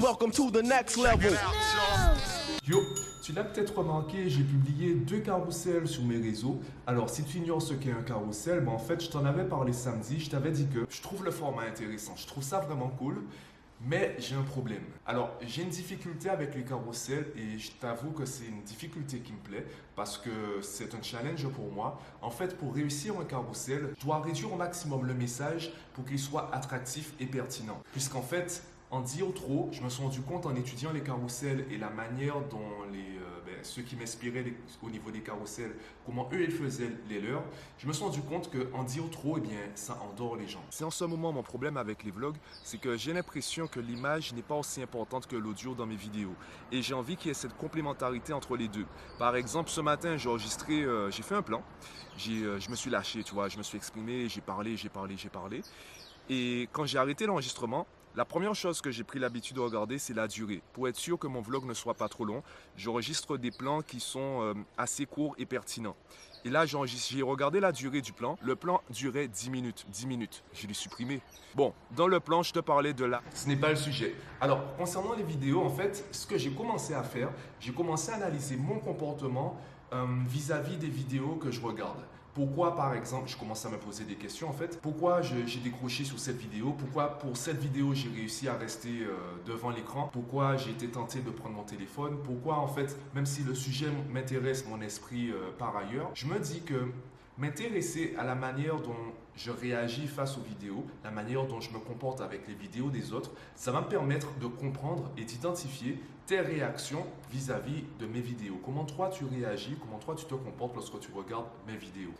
welcome to the next level. Yo, tu l'as peut-être remarqué, j'ai publié 2 carousels sur mes réseaux. Alors, si tu ignores ce qu'est un carrousel, en fait, je t'en avais parlé samedi. Je t'avais dit que je trouve le format intéressant. Je trouve ça vraiment cool. Mais j'ai un problème. Alors, j'ai une difficulté avec les carousels et je t'avoue que c'est une difficulté qui me plaît parce que c'est un challenge pour moi. En fait, pour réussir un carrousel, je dois réduire au maximum le message pour qu'il soit attractif et pertinent. Puisqu'en fait, en dire trop, je me suis rendu compte en étudiant les carousels et la manière dont ceux qui m'inspiraient au niveau des carousels, comment eux ils faisaient les leurs, je me suis rendu compte qu'en dire trop, ça endort les gens. C'est en ce moment mon problème avec les vlogs, c'est que j'ai l'impression que l'image n'est pas aussi importante que l'audio dans mes vidéos. Et j'ai envie qu'il y ait cette complémentarité entre les deux. Par exemple, ce matin, j'ai enregistré, j'ai fait un plan, je me suis lâché, tu vois, je me suis exprimé, j'ai parlé. Et quand j'ai arrêté l'enregistrement, la première chose que j'ai pris l'habitude de regarder, c'est la durée. Pour être sûr que mon vlog ne soit pas trop long, j'enregistre des plans qui sont assez courts et pertinents. Et là, j'ai regardé la durée du plan. Le plan durait 10 minutes. 10 minutes. Je l'ai supprimé. Bon, dans le plan, je te parlais de là. Ce n'est pas le sujet. Alors, concernant les vidéos, en fait, ce que j'ai commencé à faire, j'ai commencé à analyser mon comportement vis-à-vis des vidéos que je regarde. Pourquoi, par exemple, je commence à me poser des questions en fait. Pourquoi j'ai décroché sur cette vidéo? Pourquoi pour cette vidéo j'ai réussi à rester devant l'écran? Pourquoi j'ai été tenté de prendre mon téléphone? Pourquoi en fait, même si le sujet m'intéresse mon esprit par ailleurs, je me dis que m'intéresser à la manière dont je réagis face aux vidéos, la manière dont je me comporte avec les vidéos des autres, ça va me permettre de comprendre et d'identifier tes réactions vis-à-vis de mes vidéos. Comment toi tu réagis, comment toi tu te comportes lorsque tu regardes mes vidéos.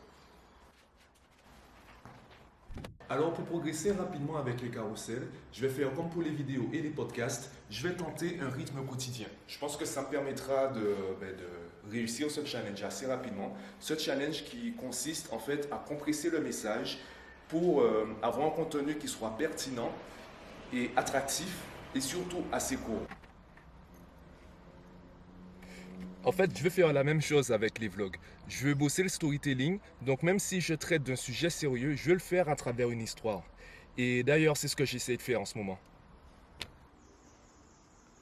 Alors pour progresser rapidement avec les carousels, je vais faire comme pour les vidéos et les podcasts, je vais tenter un rythme quotidien. Je pense que ça me permettra de réussir ce challenge assez rapidement. Ce challenge qui consiste en fait à compresser le message pour avoir un contenu qui soit pertinent et attractif et surtout assez court. En fait, je vais faire la même chose avec les vlogs. Je vais bosser le storytelling, donc même si je traite d'un sujet sérieux, je vais le faire à travers une histoire. Et d'ailleurs, c'est ce que j'essaie de faire en ce moment.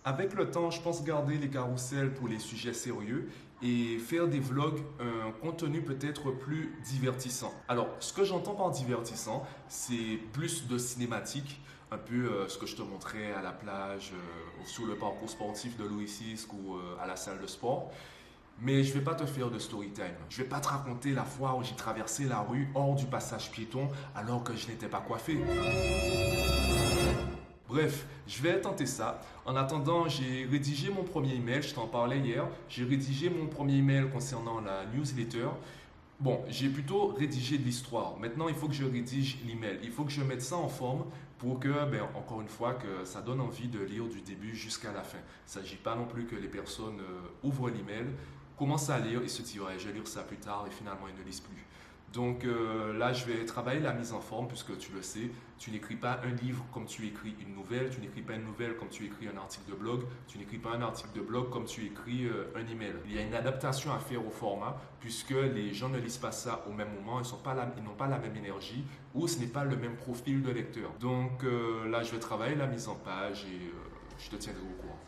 Avec le temps, je pense garder les carousels pour les sujets sérieux et faire des vlogs, un contenu peut-être plus divertissant. Alors, ce que j'entends par divertissant, c'est plus de cinématique, un peu ce que je te montrais à la plage, sur le parcours sportif de Louis VI ou à la salle de sport. Mais je ne vais pas te faire de story time. Je ne vais pas te raconter la fois où j'ai traversé la rue hors du passage piéton alors que je n'étais pas coiffé. Bref, je vais tenter ça. En attendant, j'ai rédigé mon premier email, je t'en parlais hier. J'ai rédigé mon premier email concernant la newsletter. Bon, j'ai plutôt rédigé de l'histoire. Maintenant, il faut que je rédige l'email. Il faut que je mette ça en forme pour que, encore une fois, que ça donne envie de lire du début jusqu'à la fin. Il ne s'agit pas non plus que les personnes ouvrent l'email, commencent à lire et se disent ouais, « je vais lire ça plus tard » et finalement ils ne lisent plus. Donc là, je vais travailler la mise en forme puisque tu le sais, tu n'écris pas un livre comme tu écris une nouvelle, tu n'écris pas une nouvelle comme tu écris un article de blog, tu n'écris pas un article de blog comme tu écris un email. Il y a une adaptation à faire au format puisque les gens ne lisent pas ça au même moment, ils n'ont pas la même énergie ou ce n'est pas le même profil de lecteur. Donc là, je vais travailler la mise en page et je te tiendrai au courant.